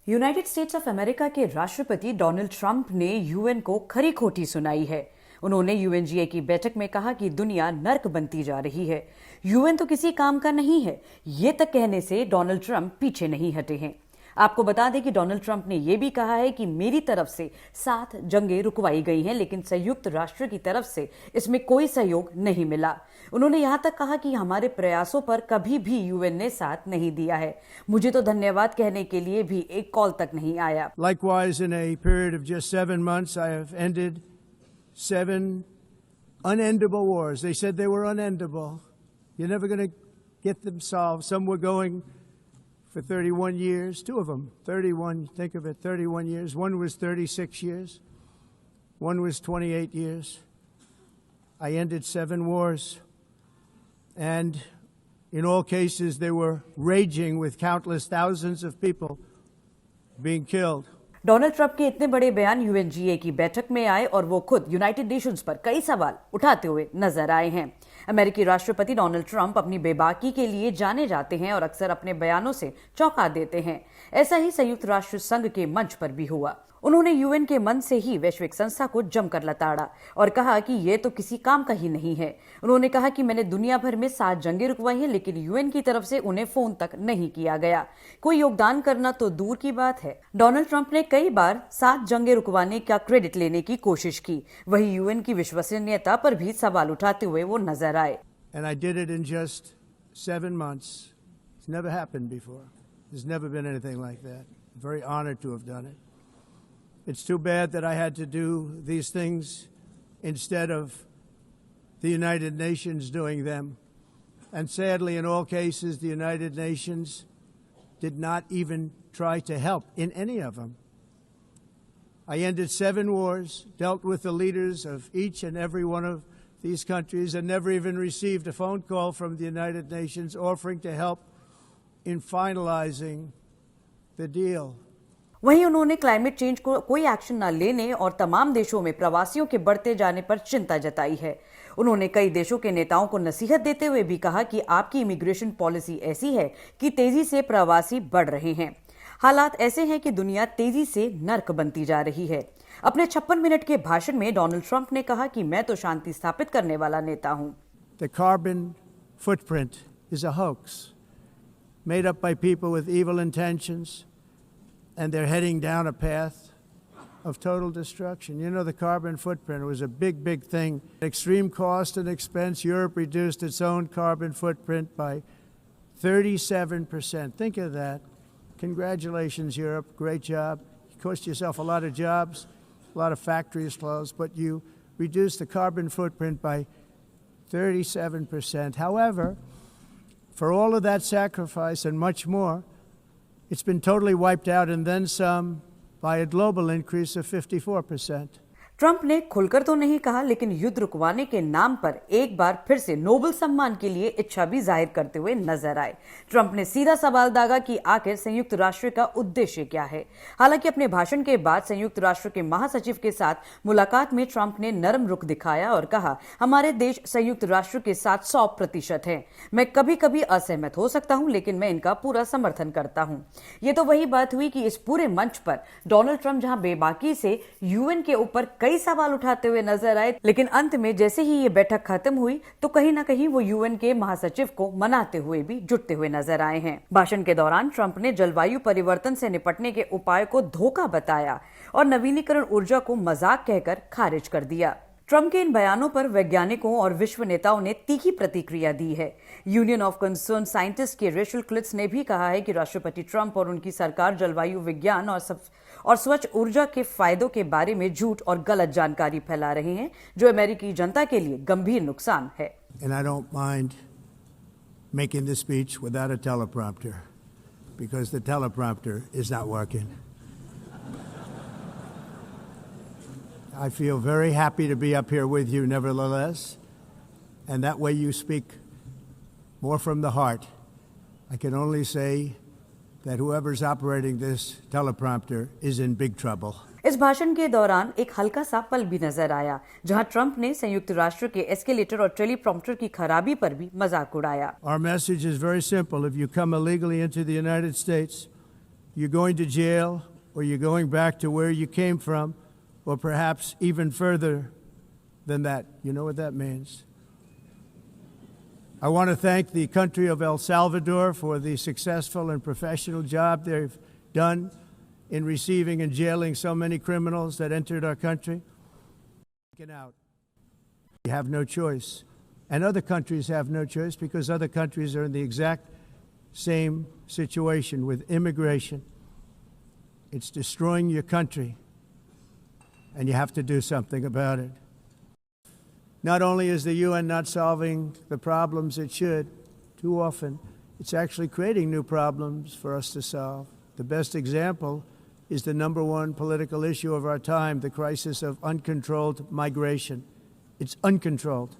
United states of America के राष्ट्रपति Donald Trump ने यूएन को खरी खोटी सुनाई है। उन्होंने यूएनजीए की बैठक में कहा कि दुनिया नर्क बनती जा रही है, यूएन तो किसी काम का नहीं है। ये तक कहने से डोनाल्ड ट्रंप पीछे नहीं हटे हैं। आपको बता दें कि डोनाल्ड ट्रंप ने यह भी कहा है कि मेरी तरफ से 7 जंगें रुकवाई गई हैं, लेकिन संयुक्त राष्ट्र की तरफ से इसमें कोई सहयोग नहीं मिला। उन्होंने यहां तक कहा कि हमारे प्रयासों पर कभी भी यूएन ने साथ नहीं दिया है। मुझे तो धन्यवाद कहने के लिए भी एक कॉल तक नहीं आया। Likewise, in a period of just 7 months, I have ended 7 unendable wars. They said they were unendable. You're never going to get them solved. Some were going for 31 years, 2 of them, 31, think of it, 31 years. One was 36 years. One was 28 years. I ended 7 wars. And in all cases, they were raging with countless thousands of people being killed. Donald Trump के इतने बड़े बयान UNGA की बैठक में आए और वो खुद यूनाइटेड नेशंस पर कई सवाल उठाते हुए नजर आए हैं। अमेरिकी राष्ट्रपति डोनाल्ड ट्रंप अपनी बेबाकी के लिए जाने जाते हैं और अक्सर अपने बयानों से चौंका देते हैं। ऐसा ही संयुक्त राष्ट्र संघ के मंच पर भी हुआ। उन्होंने यूएन के मन से ही वैश्विक संस्था को जमकर लताड़ा और कहा कि ये तो किसी काम का ही नहीं है। उन्होंने कहा कि मैंने दुनिया भर में 7 जंगें रुकवाई हैं, लेकिन यूएन की तरफ से उन्हें फोन तक नहीं किया गया। कोई योगदान करना तो दूर की बात है। डोनाल्ड ट्रंप ने कई बार 7 जंगें रुकवाने का क्रेडिट लेने की कोशिश की। वहीं यूएन की विश्वसनीयता पर भी सवाल उठाते हुए वो नजर आए। And I did it in just 7 months. It's never happened before. There's never been anything like that. I'm very honored to have done it. It's too bad that I had to do these things instead of the United Nations doing them. And sadly, in all cases, the United Nations did not even try to help in any of them. I ended 7 wars, dealt with the leaders of each and every one of these countries, and never even received a phone call from the United Nations offering to help in finalizing the deal. वहीं उन्होंने climate change को कोई action न लेने और तमाम देशों में प्रवासियों के बढ़ते जाने पर चिंता जताई है। उन्होंने कई देशों के नेताओं को नसीहत देते हुए भी कहा कि आपकी इमिग्रेशन पॉलिसी ऐसी है कि तेजी से प्रवासी बढ़ रहे हैं। हालात ऐसे हैं कि दुनिया तेजी से नर्क बनती जा रही है। अपने 56 मिनट के भाषण में डोनाल्ड ट्रंप ने कहा कि मैं तो शांति स्थापित करने वाला नेता हूं। The carbon footprint is a hoax made up by people with evil intentions, and they're heading down a path of total destruction. You know, the carbon footprint was a big, big thing. Extreme cost and expense. Europe reduced its own carbon footprint by 37%. Think of that. Congratulations, Europe. Great job. You cost yourself a lot of jobs, a lot of factories closed, but you reduced the carbon footprint by 37%. However, for all of that sacrifice and much more, it's been totally wiped out and then some by a global increase of 54%. Trump ने खुलकर तो नहीं कहा, लेकिन युद्ध रुकवाने के नाम पर एक बार फिर से नोबेल सम्मान के लिए इच्छा भी जाहिर करते हुए नजर आए। ट्रंप ने सीधा सवाल दागा कि आखिर संयुक्त राष्ट्र का उद्देश्य क्या है। हालांकि अपने भाषण के बाद संयुक्त राष्ट्र के महासचिव के साथ मुलाकात में ट्रंप ने नरम रुख दिखाया और कहा, हमारे देश संयुक्त राष्ट्र के साथ 100% है। मैं कभी कभी असहमत हो सकता हूं, लेकिन मैं इनका पूरा समर्थन करता हूं। ये तो वही बात हुई कि इस पूरे मंच पर डोनाल्ड ट्रंप जहां बेबाकी से यूएन के ऊपर कई सवाल उठाते हुए नजर आए, लेकिन अंत में जैसे ही ये बैठक खत्म हुई तो कहीं ना कहीं वो यूएन के महासचिव को मनाते हुए भी जुटते हुए नजर आए हैं। भाषण के दौरान ट्रंप ने जलवायु परिवर्तन से निपटने के उपाय को धोखा बताया और नवीनीकरण ऊर्जा को मजाक कहकर खारिज कर दिया। ट्रंप के इन बयानों पर वैज्ञानिकों और विश्व नेताओं ने तीखी प्रतिक्रिया दी है। यूनियन ऑफ कंसर्न साइंटिस्ट के रेचल क्लिट्स ने भी कहा है कि राष्ट्रपति ट्रंप और उनकी सरकार जलवायु विज्ञान और स्वच्छ ऊर्जा के फायदों के बारे में झूठ और गलत जानकारी फैला रहे हैं, जो अमेरिकी जनता के लिए गंभीर नुकसान है। And I don't mind making this speech without a teleprompter because the teleprompter is not working. I feel very happy to be up here with you nevertheless, and that way you speak more from the heart. I can only say that whoever's operating this teleprompter is in big trouble. इस भाषण के दौरान एक हल्का सा पल भी नजर आया, जहां ट्रंप ने संयुक्त राष्ट्र के एस्केलेटर और टेलीप्रॉम्प्टर की खराबी पर भी मजाक उड़ाया। Our message is very simple. If you come illegally into the United States, you're going to jail, or you're going back to where you came from, or perhaps even further than that. You know what that means. I want to thank the country of El Salvador for the successful and professional job they've done in receiving and jailing so many criminals that entered our country. Get out. You have no choice. And other countries have no choice because other countries are in the exact same situation with immigration. It's destroying your country, and you have to do something about it. Not only is the UN not solving the problems it should, too often, it's actually creating new problems for us to solve. The best example is the number one political issue of our time, the crisis of uncontrolled migration. It's uncontrolled.